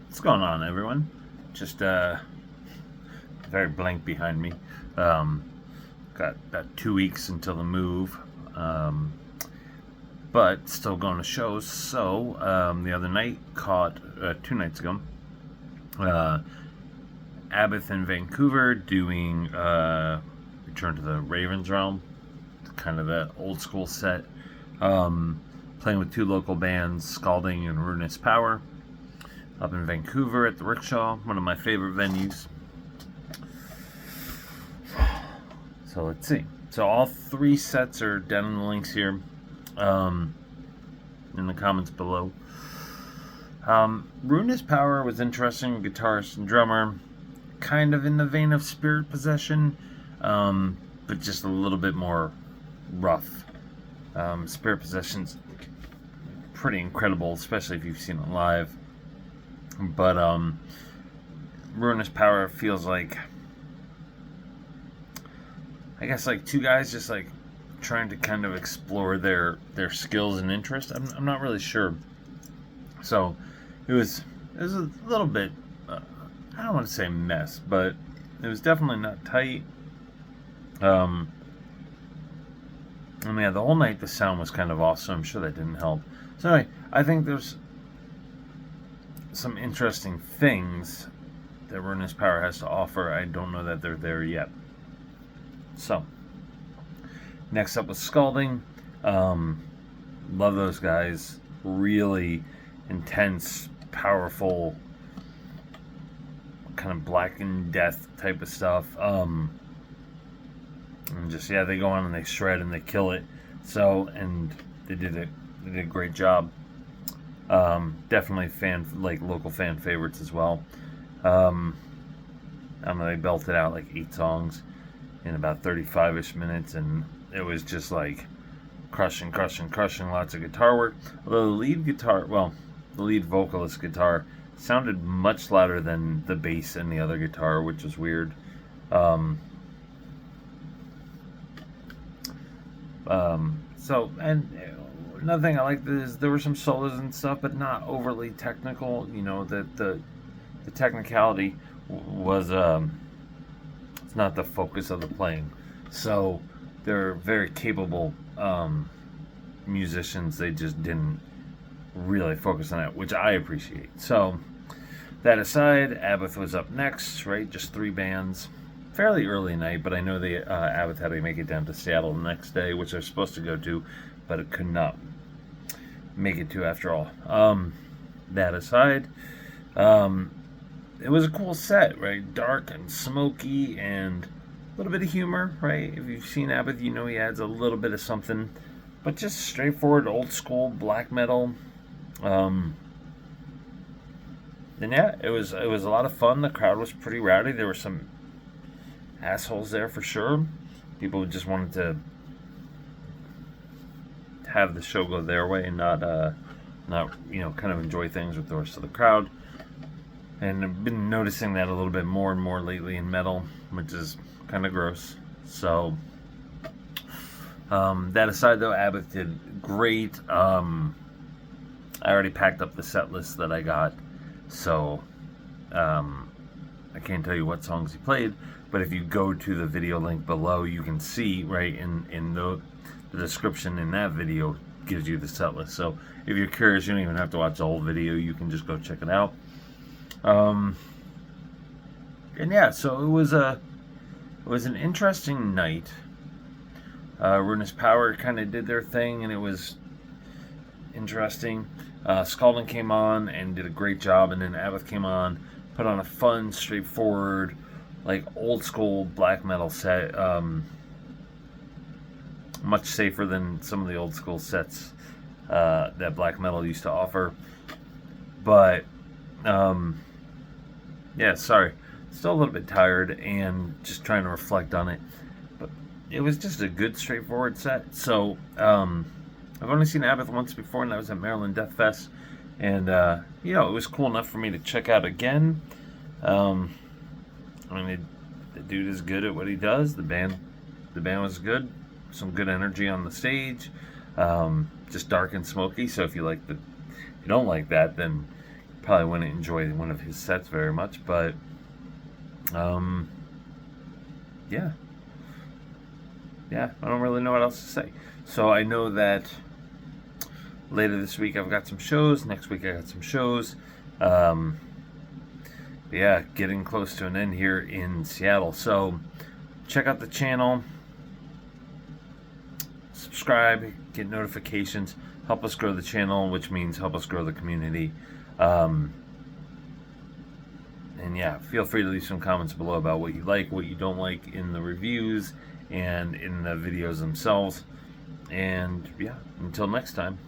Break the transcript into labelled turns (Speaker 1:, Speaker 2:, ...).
Speaker 1: What's going on, everyone? Just very blank behind me. Um, got about 2 weeks until the move, um, but still going to shows. So the other night caught 2 nights ago. Uh, Abbath in Vancouver doing Return to the Ravens Realm, kind of the old school set. Playing with two local bands, Scalding and Ruinous Power, up in Vancouver at the Rickshaw, one of my favorite venues. So let's see. So all three sets are down in the links here, in the comments below. Ruinous Power was interesting, guitarist and drummer, kind of in the vein of Spirit Possession, but just a little bit more rough. Spirit Possession's pretty incredible, especially if you've seen it live. But Ruinous Power feels like, I guess, like two guys just like trying to kind of explore their skills and interests. I'm not really sure. So it was a little bit, I don't want to say mess, but it was definitely not tight. I mean, yeah, the whole night the sound was kind of off, so I'm sure that didn't help. So anyway, I think there's some interesting things that Ruinous Power has to offer. I don't know that they're there yet. So, next up was Scalding. Love those guys. Really intense, powerful, kind of Black and Death type of stuff. And just, yeah, they go on and they shred and they kill it. So, and they did a great job. Definitely local fan favorites as well. I don't know, they belted out like 8 songs in about 35-ish minutes, and it was just like crushing, lots of guitar work. Although the lead vocalist guitar sounded much louder than the bass and the other guitar, which was weird. So, and another thing I liked is there were some solos and stuff, but not overly technical. You know, that the technicality was it's not the focus of the playing. So they're very capable musicians. They just didn't really focus on that, which I appreciate. So that aside, Abbath was up next, right? Just 3 bands. Fairly early night, but I know the Abbath had to make it down to Seattle the next day, which they're supposed to go to, but it could not make it to after all. That aside, it was a cool set, right? Dark and smoky and a little bit of humor, right? If you've seen Abbath, you know he adds a little bit of something, but just straightforward, old school black metal. And yeah, it was a lot of fun. The crowd was pretty rowdy. There were some assholes there for sure. People who just wanted to have the show go their way and not kind of enjoy things with the rest of the crowd. And I've been noticing that a little bit more and more lately in metal, which is kind of gross. So that aside, though, Abbath did great. I already packed up the set list that I got, so I can't tell you what songs he played, but if you go to the video link below, you can see right in the description in that video gives you the set list. So if you're curious, you don't even have to watch the whole video. You can just go check it out. And yeah, so it was an interesting night. Ruinous Power kind of did their thing, and it was interesting. Scalding came on and did a great job, and then Abbath came on, put on a fun, straightforward, like old school black metal set. Much safer than some of the old school sets that black metal used to offer. But yeah, sorry, still a little bit tired and just trying to reflect on it. But it was just a good, straightforward set. So I've only seen Abbath once before, and that was at Maryland Death Fest. And it was cool enough for me to check out again. I mean, the dude is good at what he does. The band was good. Some good energy on the stage. Just dark and smoky. So if you don't like that, then probably wouldn't enjoy one of his sets very much, but yeah, I don't really know what else to say. So I know that later this week I've got some shows. Next week I got some shows. Yeah, getting close to an end here in Seattle. So check out the channel, subscribe, get notifications, help us grow the channel, which means help us grow the community. And yeah, feel free to leave some comments below about what you like, what you don't like in the reviews and in the videos themselves. And yeah, until next time.